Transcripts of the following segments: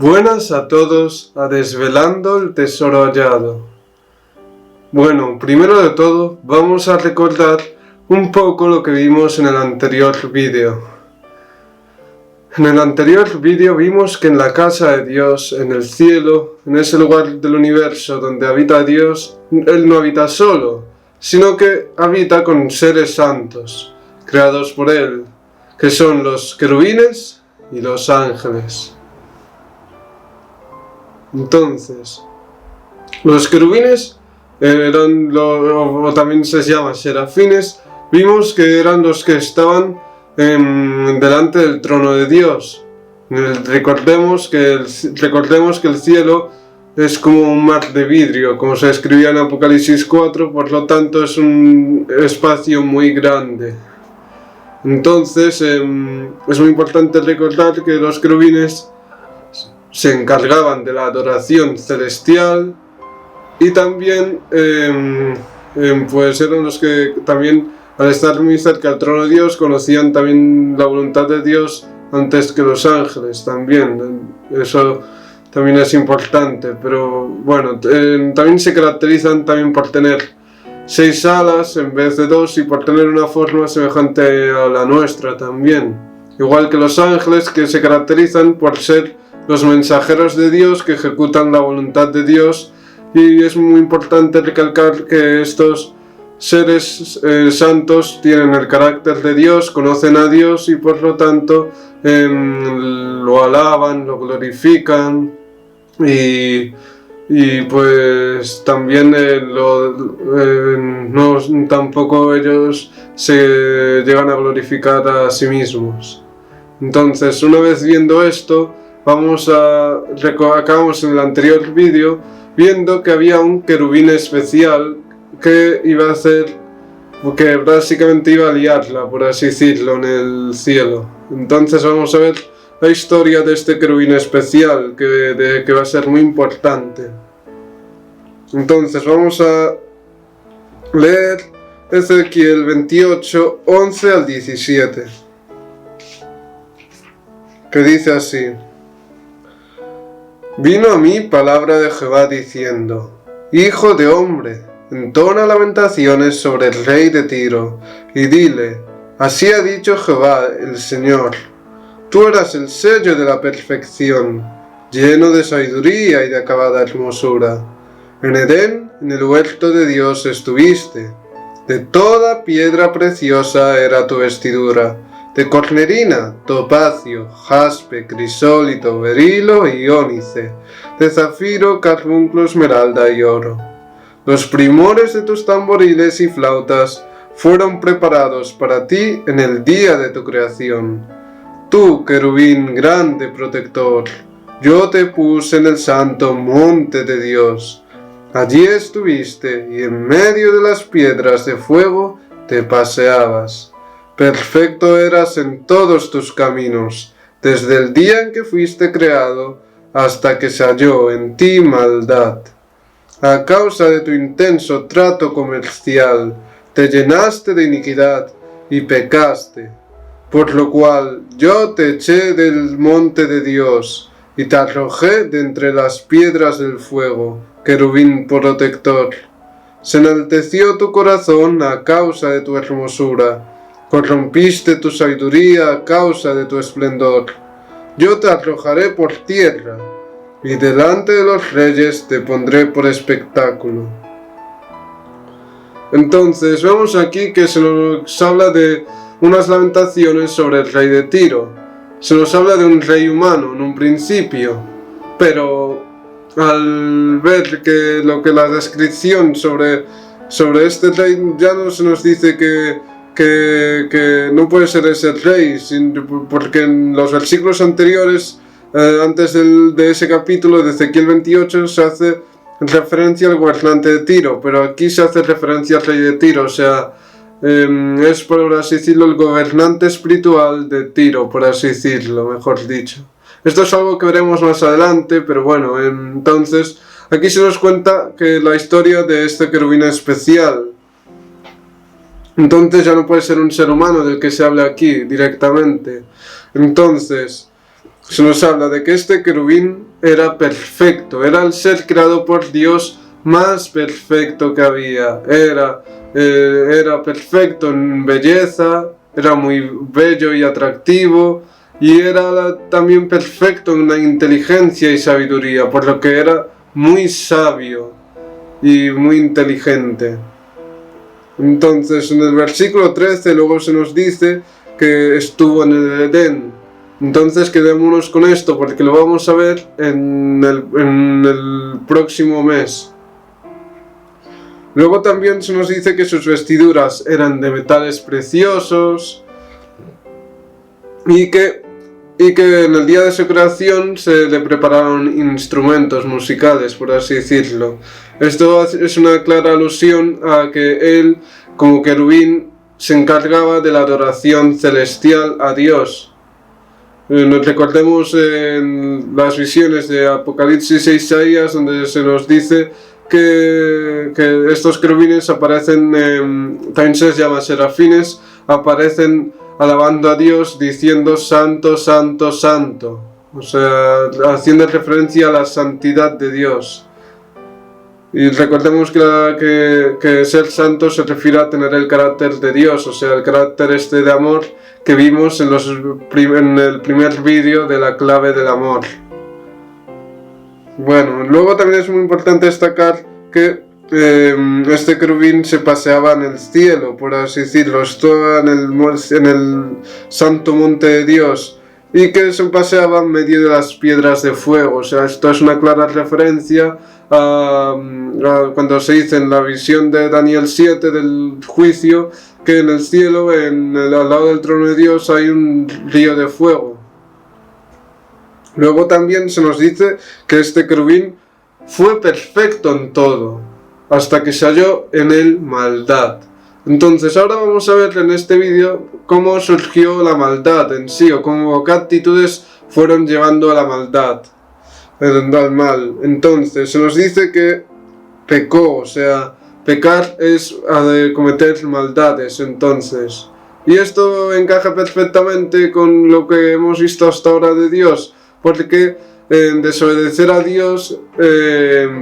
Buenas a todos a Desvelando el Tesoro Hallado. Bueno, primero de todo vamos a recordar un poco lo que vimos en el anterior vídeo. En el anterior vídeo vimos que en la casa de Dios, en el cielo, en ese lugar del universo donde habita Dios, Él no habita solo, sino que habita con seres santos, creados por Él, que son los querubines y los ángeles. Entonces, los querubines eran, o también se llama serafines, vimos que eran los que estaban delante del trono de Dios. Recordemos que el cielo es como un mar de vidrio, como se escribía en Apocalipsis 4, por lo tanto es un espacio muy grande. Entonces, es muy importante recordar que los querubines se encargaban de la adoración celestial y también pues eran los que también, al estar muy cerca del trono de Dios, conocían también la voluntad de Dios antes que los ángeles también. Eso también es importante, pero bueno, también se caracterizan también por tener 6 alas en vez de 2 y por tener una forma semejante a la nuestra también, igual que los ángeles, que se caracterizan por ser los mensajeros de Dios que ejecutan la voluntad de Dios. Y es muy importante recalcar que estos seres santos tienen el carácter de Dios, conocen a Dios y por lo tanto lo alaban, lo glorifican y pues también tampoco ellos se llegan a glorificar a sí mismos. Entonces, una vez viendo esto, acabamos en el anterior vídeo viendo que había un querubín especial que iba a hacer, que básicamente iba a liarla, por así decirlo, en el cielo. Entonces vamos a ver la historia de este querubín especial, que va a ser muy importante. Entonces vamos a leer Ezequiel 28, 11 al 17, que dice así: Vino a mí palabra de Jehová diciendo: Hijo de hombre, entona lamentaciones sobre el rey de Tiro, y dile: Así ha dicho Jehová el Señor, tú eras el sello de la perfección, lleno de sabiduría y de acabada hermosura. En Edén, en el huerto de Dios estuviste, de toda piedra preciosa era tu vestidura, de cornerina, topacio, jaspe, crisólito, berilo y ónice, de zafiro, carbunclo, esmeralda y oro. Los primores de tus tamboriles y flautas fueron preparados para ti en el día de tu creación. Tú, querubín grande protector, yo te puse en el santo monte de Dios. Allí estuviste y en medio de las piedras de fuego te paseabas. Perfecto eras en todos tus caminos, desde el día en que fuiste creado hasta que se halló en ti maldad. A causa de tu intenso trato comercial, te llenaste de iniquidad y pecaste, por lo cual yo te eché del monte de Dios y te arrojé de entre las piedras del fuego, querubín protector. Se enalteció tu corazón a causa de tu hermosura, corrompiste tu sabiduría a causa de tu esplendor. Yo te arrojaré por tierra, y delante de los reyes te pondré por espectáculo. Entonces vemos aquí que se nos habla de unas lamentaciones sobre el rey de Tiro. Se nos habla de un rey humano en un principio, pero al ver que la descripción sobre este rey ya no se nos dice que no puede ser ese rey, porque en los versículos anteriores, antes de ese capítulo de Ezequiel 28, se hace referencia al gobernante de Tiro, pero aquí se hace referencia al rey de Tiro, o sea, es, por así decirlo, el gobernante espiritual de Tiro, por así decirlo, mejor dicho. Esto es algo que veremos más adelante, pero bueno, entonces aquí se nos cuenta que la historia de este querubín especial. Entonces ya no puede ser un ser humano del que se habla aquí directamente. Entonces se nos habla de que este querubín era perfecto, era el ser creado por Dios más perfecto que había. Era perfecto en belleza, era muy bello y atractivo, y era también perfecto en la inteligencia y sabiduría, por lo que era muy sabio y muy inteligente. Entonces en el versículo 13 luego se nos dice que estuvo en el Edén. Entonces quedémonos con esto porque lo vamos a ver en el próximo mes. Luego también se nos dice que sus vestiduras eran de metales preciosos y que en el día de su creación se le prepararon instrumentos musicales, por así decirlo. Esto es una clara alusión a que él, como querubín, se encargaba de la adoración celestial a Dios. Nos recordemos en las visiones de Apocalipsis e Isaías, donde se nos dice que estos querubines aparecen, también se les llama serafines, aparecen alabando a Dios diciendo santo, santo, santo, o sea, haciendo referencia a la santidad de Dios. Y recordemos que ser santo se refiere a tener el carácter de Dios, o sea, el carácter de amor que vimos en el primer vídeo de la clave del amor. Bueno, luego también es muy importante destacar que este querubín se paseaba en el cielo, por así decirlo, estaba en el santo monte de Dios, y que se paseaba en medio de las piedras de fuego. O sea, esto es una clara referencia a cuando se dice en la visión de Daniel 7 del juicio, que en el cielo, al lado del trono de Dios, hay un río de fuego. Luego también se nos dice que este querubín fue perfecto en todo, hasta que se halló en él maldad. Entonces ahora vamos a ver en este vídeo cómo surgió la maldad en sí, o cómo qué actitudes fueron llevando a la maldad, al mal. Entonces se nos dice que pecó, o sea, pecar es cometer maldades, entonces. Y esto encaja perfectamente con lo que hemos visto hasta ahora de Dios, porque desobedecer a Dios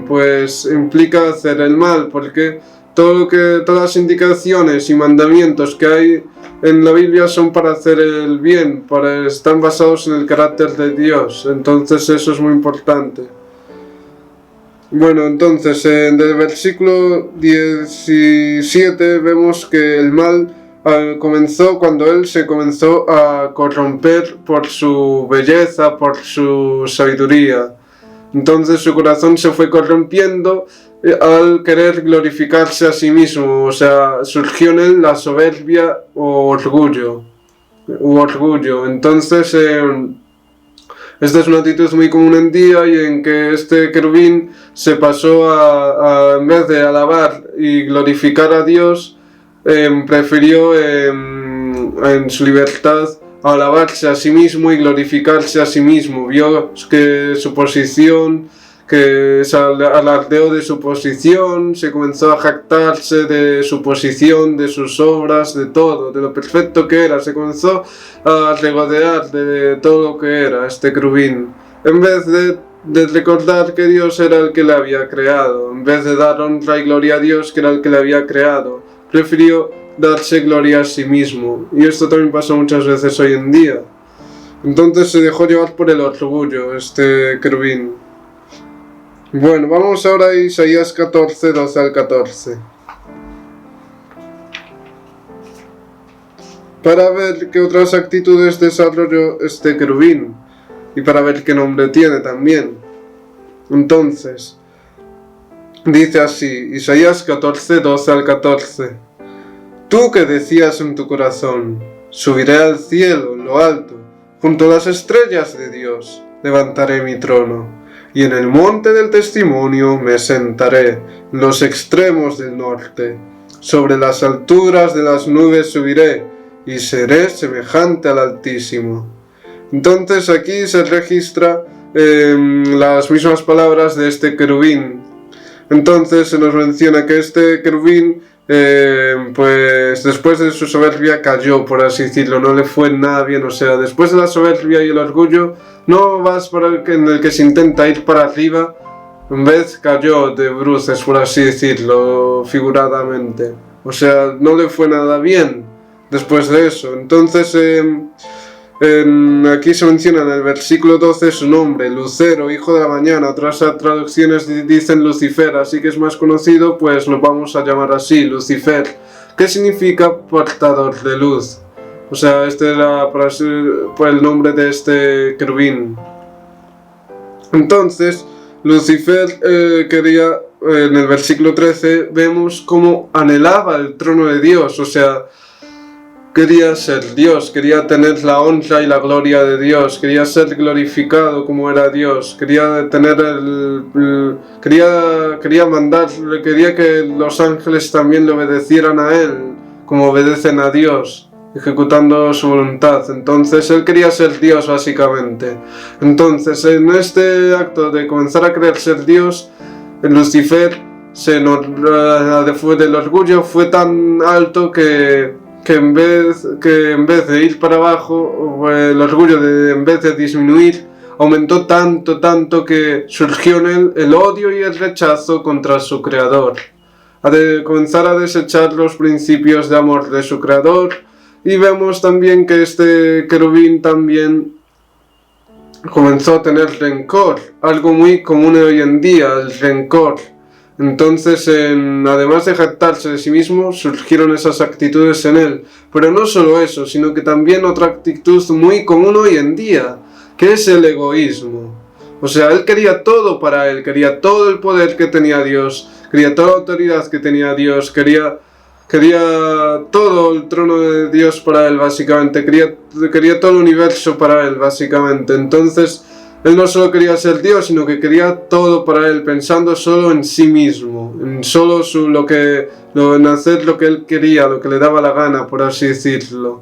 pues implica hacer el mal, porque todas las indicaciones y mandamientos que hay en la Biblia son para hacer el bien, están basados en el carácter de Dios. Entonces eso es muy importante. Bueno, entonces en el versículo 17 vemos que el mal comenzó cuando él se comenzó a corromper por su belleza, por su sabiduría. Entonces su corazón se fue corrompiendo al querer glorificarse a sí mismo, o sea, surgió en él la soberbia o orgullo. Entonces esta es una actitud muy común en día, y en que este querubín se pasó en vez de alabar y glorificar a Dios, prefirió en su libertad alabarse a sí mismo y glorificarse a sí mismo. Vio que su posición, que se alardeó de su posición, se comenzó a jactarse de su posición, de sus obras, de todo, de lo perfecto que era. Se comenzó a regodear de todo lo que era este querubín, en vez de recordar que Dios era el que le había creado, en vez de dar honra y gloria a Dios, que era el que le había creado, prefirió darse gloria a sí mismo. Y esto también pasa muchas veces hoy en día. Entonces se dejó llevar por el orgullo este querubín. Bueno, vamos ahora a Isaías 14, 12 al 14. Para ver qué otras actitudes desarrolló este querubín, y para ver qué nombre tiene también. Entonces, dice así, Isaías 14, 12 al 14. Tú que decías en tu corazón, subiré al cielo, en lo alto, junto a las estrellas de Dios, levantaré mi trono, y en el monte del testimonio me sentaré, en los extremos del norte. Sobre las alturas de las nubes subiré, y seré semejante al Altísimo. Entonces aquí se registra las mismas palabras de este querubín. Entonces se nos menciona que este querubín pues después de su soberbia cayó, por así decirlo, no le fue nada bien. O sea, después de la soberbia y el orgullo, no vas por en el que se intenta ir para arriba, en vez cayó de bruces, por así decirlo, figuradamente. O sea, no le fue nada bien después de eso. Entonces, aquí se menciona en el versículo 12 su nombre, Lucero, hijo de la mañana. Otras traducciones dicen Lucifer, así que es más conocido, pues lo vamos a llamar así, Lucifer, que significa portador de luz. O sea, este era por el nombre de este querubín. Entonces, Lucifer quería, en el versículo 13, vemos cómo anhelaba el trono de Dios. O sea, quería ser Dios, quería tener la honra y la gloria de Dios, quería ser glorificado como era Dios, quería tener quería mandar, quería que los ángeles también le obedecieran a él, como obedecen a Dios, ejecutando su voluntad. Entonces él quería ser Dios, básicamente. Entonces, en este acto de comenzar a querer ser Dios, Lucifer del orgullo fue tan alto que en vez de ir para abajo, el orgullo en vez de disminuir, aumentó tanto que surgió en él el odio y el rechazo contra su creador. Comenzar a desechar los principios de amor de su creador, y vemos también que este querubín también comenzó a tener rencor, algo muy común hoy en día, el rencor. Entonces, además de jactarse de sí mismo, surgieron esas actitudes en él. Pero no solo eso, sino que también otra actitud muy común hoy en día, que es el egoísmo. O sea, él quería todo para él, quería todo el poder que tenía Dios, quería toda la autoridad que tenía Dios, quería todo el trono de Dios para él, básicamente, quería todo el universo para él, básicamente. Entonces, él no solo quería ser Dios, sino que quería todo para él, pensando solo en sí mismo, en solo en hacer lo que él quería, lo que le daba la gana, por así decirlo.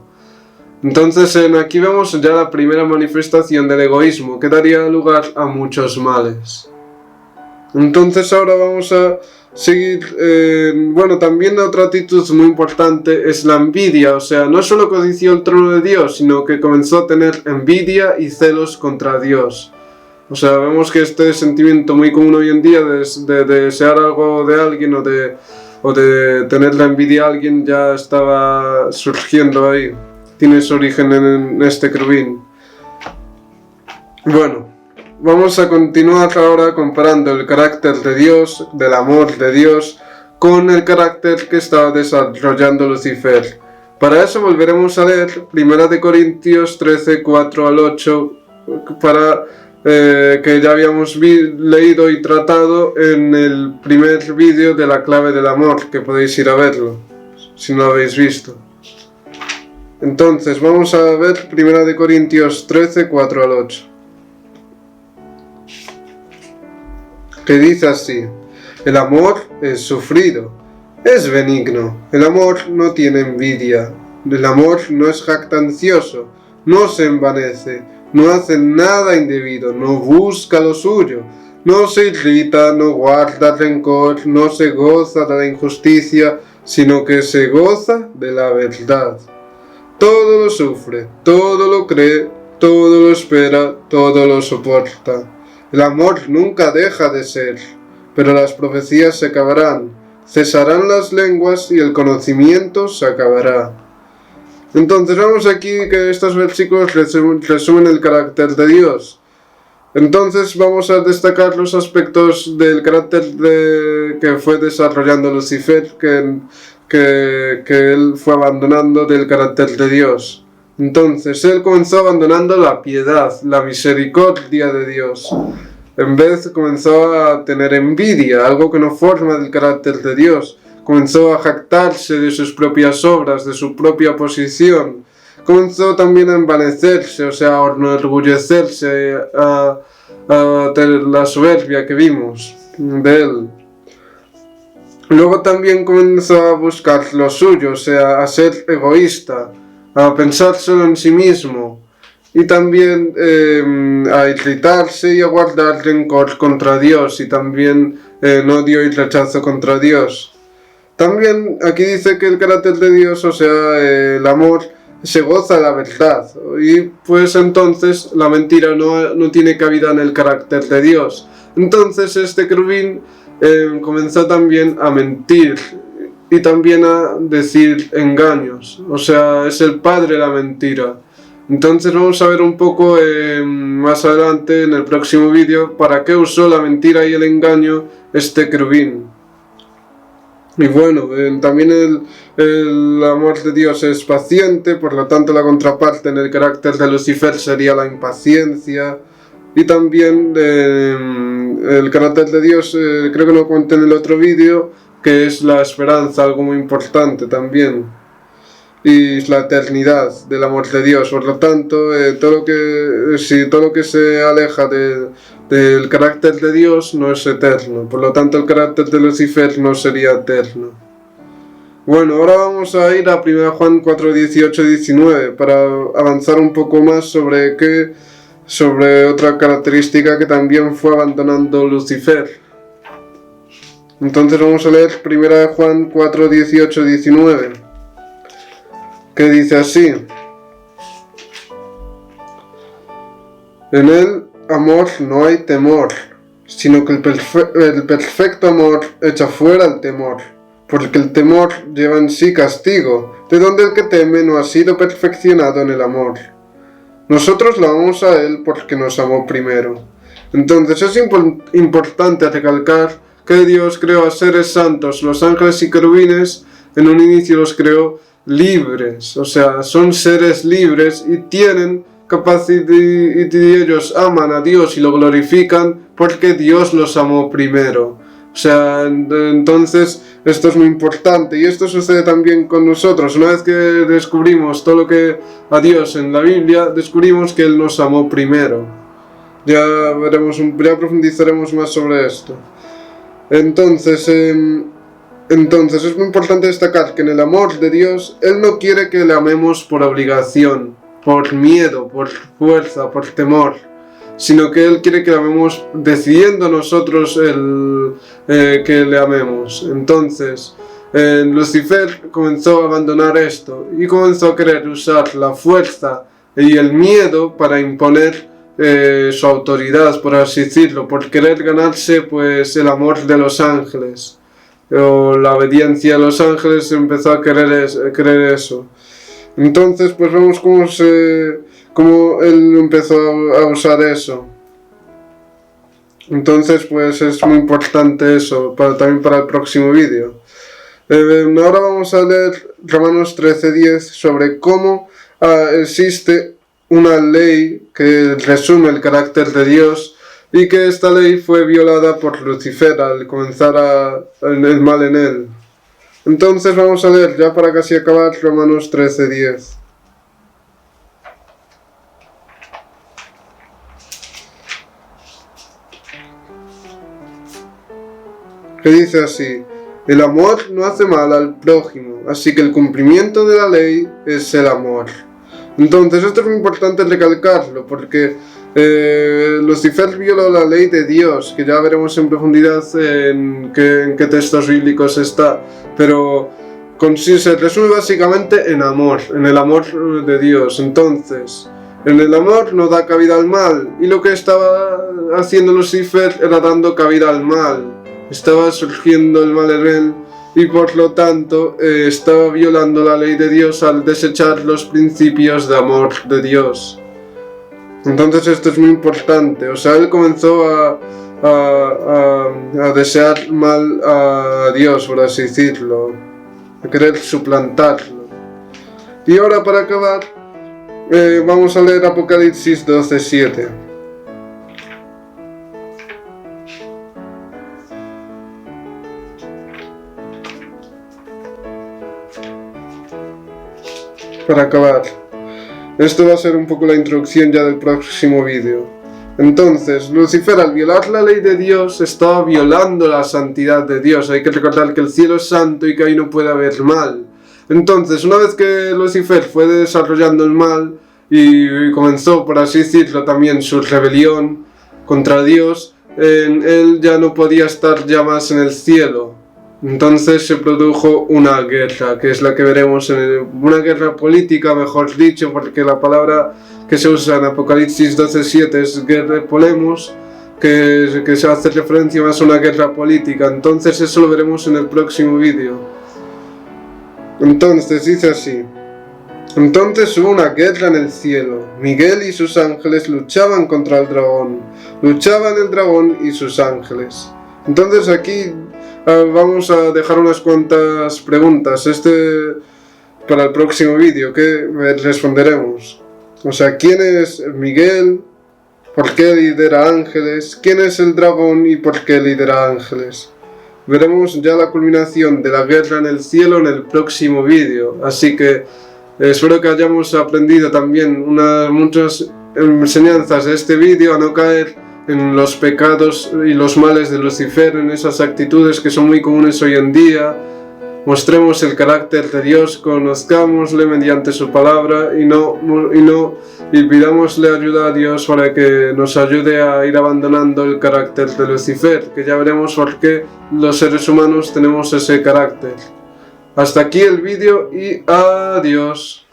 Entonces, aquí vemos ya la primera manifestación del egoísmo, que daría lugar a muchos males. Entonces, ahora vamos a seguir. También otra actitud muy importante es la envidia. O sea, no solo codició el trono de Dios, sino que comenzó a tener envidia y celos contra Dios. O sea, vemos que este sentimiento muy común hoy en día de desear algo de alguien o de tener la envidia a alguien ya estaba surgiendo ahí. Tiene su origen en este querubín. Bueno, vamos a continuar ahora comparando el carácter de Dios, del amor de Dios, con el carácter que estaba desarrollando Lucifer. Para eso volveremos a leer 1 Corintios 13, 4 al 8, que ya habíamos leído y tratado en el primer vídeo de la clave del amor, que podéis ir a verlo, si no lo habéis visto. Entonces, vamos a ver 1 Corintios 13, 4 al 8. Que dice así: el amor es sufrido, es benigno, el amor no tiene envidia, el amor no es jactancioso, no se envanece, no hace nada indebido, no busca lo suyo, no se irrita, no guarda rencor, no se goza de la injusticia, sino que se goza de la verdad. Todo lo sufre, todo lo cree, todo lo espera, todo lo soporta. El amor nunca deja de ser, pero las profecías se acabarán, cesarán las lenguas y el conocimiento se acabará. Entonces vemos aquí que estos versículos resumen el carácter de Dios. Entonces vamos a destacar los aspectos del carácter que fue desarrollando Lucifer, que él fue abandonando del carácter de Dios. Entonces él comenzó abandonando la piedad, la misericordia de Dios. En vez comenzó a tener envidia, algo que no forma del carácter de Dios. Comenzó a jactarse de sus propias obras, de su propia posición. Comenzó también a envanecerse, o sea, a enorgullecerse, a tener la soberbia que vimos de él. Luego también comenzó a buscar lo suyo, o sea, a ser egoísta, a pensar solo en sí mismo, y también a irritarse y a guardar rencor contra Dios, y también odio y rechazo contra Dios. También aquí dice que el carácter de Dios, o sea, el amor, se goza de la verdad. Y pues entonces la mentira no tiene cabida en el carácter de Dios. Entonces este querubín comenzó también a mentir y también a decir engaños. O sea, es el padre de la mentira. Entonces vamos a ver un poco más adelante en el próximo vídeo para qué usó la mentira y el engaño este querubín. Y bueno, también el amor de Dios es paciente, por lo tanto la contraparte en el carácter de Lucifer sería la impaciencia. Y también el carácter de Dios, creo que lo conté en el otro vídeo, que es la esperanza, algo muy importante también. Y la eternidad del amor de Dios. Por lo tanto, todo lo que se aleja del carácter de Dios no es eterno. Por lo tanto, el carácter de Lucifer no sería eterno. Bueno, ahora vamos a ir a 1 Juan 4, 18 y 19 para avanzar un poco más sobre otra característica que también fue abandonando Lucifer. Entonces vamos a leer 1 Juan 4, 18 y 19. Que dice así: en el amor no hay temor, sino que el perfecto amor echa fuera el temor, porque el temor lleva en sí castigo, de donde el que teme no ha sido perfeccionado en el amor. Nosotros lo amamos a Él porque nos amó primero. Entonces es importante recalcar que Dios creó a seres santos, los ángeles y querubines, en un inicio los creó libres, o sea, son seres libres y tienen capacidad, y ellos aman a Dios y lo glorifican porque Dios los amó primero. O sea, entonces esto es muy importante y esto sucede también con nosotros. Una vez que descubrimos todo lo que a Dios en la Biblia, descubrimos que Él nos amó primero. Ya profundizaremos más sobre esto. Entonces es muy importante destacar que en el amor de Dios, Él no quiere que le amemos por obligación, por miedo, por fuerza, por temor, sino que Él quiere que le amemos decidiendo nosotros que le amemos. Entonces, Lucifer comenzó a abandonar esto y comenzó a querer usar la fuerza y el miedo para imponer su autoridad, por así decirlo, por querer ganarse pues el amor de los ángeles. O la obediencia de los ángeles empezó a querer eso. Entonces pues vemos cómo él empezó a usar eso. Entonces pues es muy importante eso también para el próximo vídeo. Ahora vamos a leer Romanos 13:10 sobre cómo existe una ley que resume el carácter de Dios y que esta ley fue violada por Lucifer al comenzar el mal en él. Entonces vamos a leer ya para casi acabar Romanos 13:10. Que dice así: el amor no hace mal al prójimo, así que el cumplimiento de la ley es el amor. Entonces esto es muy importante recalcarlo porque Lucifer violó la ley de Dios, que ya veremos en profundidad en qué textos bíblicos está, pero se resume básicamente en amor, en el amor de Dios. Entonces, en el amor no da cabida al mal, y lo que estaba haciendo Lucifer era dando cabida al mal, estaba surgiendo el mal en él, y por lo tanto estaba violando la ley de Dios al desechar los principios de amor de Dios. Entonces esto es muy importante, o sea, él comenzó a desear mal a Dios, por así decirlo, a querer suplantarlo. Y ahora para acabar, vamos a leer Apocalipsis 12:7. Para acabar, esto va a ser un poco la introducción ya del próximo vídeo. Entonces, Lucifer al violar la ley de Dios estaba violando la santidad de Dios. Hay que recordar que el cielo es santo y que ahí no puede haber mal. Entonces, una vez que Lucifer fue desarrollando el mal y comenzó, por así decirlo, también su rebelión contra Dios, él ya no podía estar ya más en el cielo. Entonces se produjo una guerra, que es la que veremos una guerra política, mejor dicho, porque la palabra que se usa en Apocalipsis 12:7 es guerra polemos, que se hace referencia más a una guerra política. Entonces eso lo veremos en el próximo vídeo. Entonces dice así: entonces hubo una guerra en el cielo. Miguel y sus ángeles luchaban contra el dragón. Luchaban el dragón y sus ángeles. Entonces aquí vamos a dejar unas cuantas preguntas para el próximo vídeo que responderemos. O sea, ¿quién es Miguel? ¿Por qué lidera ángeles? ¿Quién es el dragón y por qué lidera ángeles? Veremos ya la culminación de la guerra en el cielo en el próximo vídeo. Así que espero que hayamos aprendido también muchas enseñanzas de este vídeo, a no caer en los pecados y los males de Lucifer, en esas actitudes que son muy comunes hoy en día. Mostremos el carácter de Dios, conozcámosle mediante su palabra y pidámosle ayuda a Dios para que nos ayude a ir abandonando el carácter de Lucifer, que ya veremos por qué los seres humanos tenemos ese carácter. Hasta aquí el vídeo y adiós.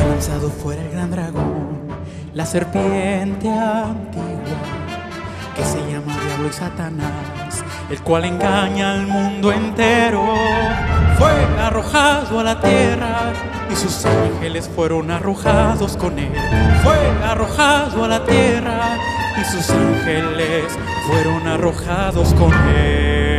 Lanzado fuera el gran dragón, la serpiente antigua, que se llama Diablo y Satanás, el cual engaña al mundo entero. Fue arrojado a la tierra y sus ángeles fueron arrojados con él. Fue arrojado a la tierra y sus ángeles fueron arrojados con él.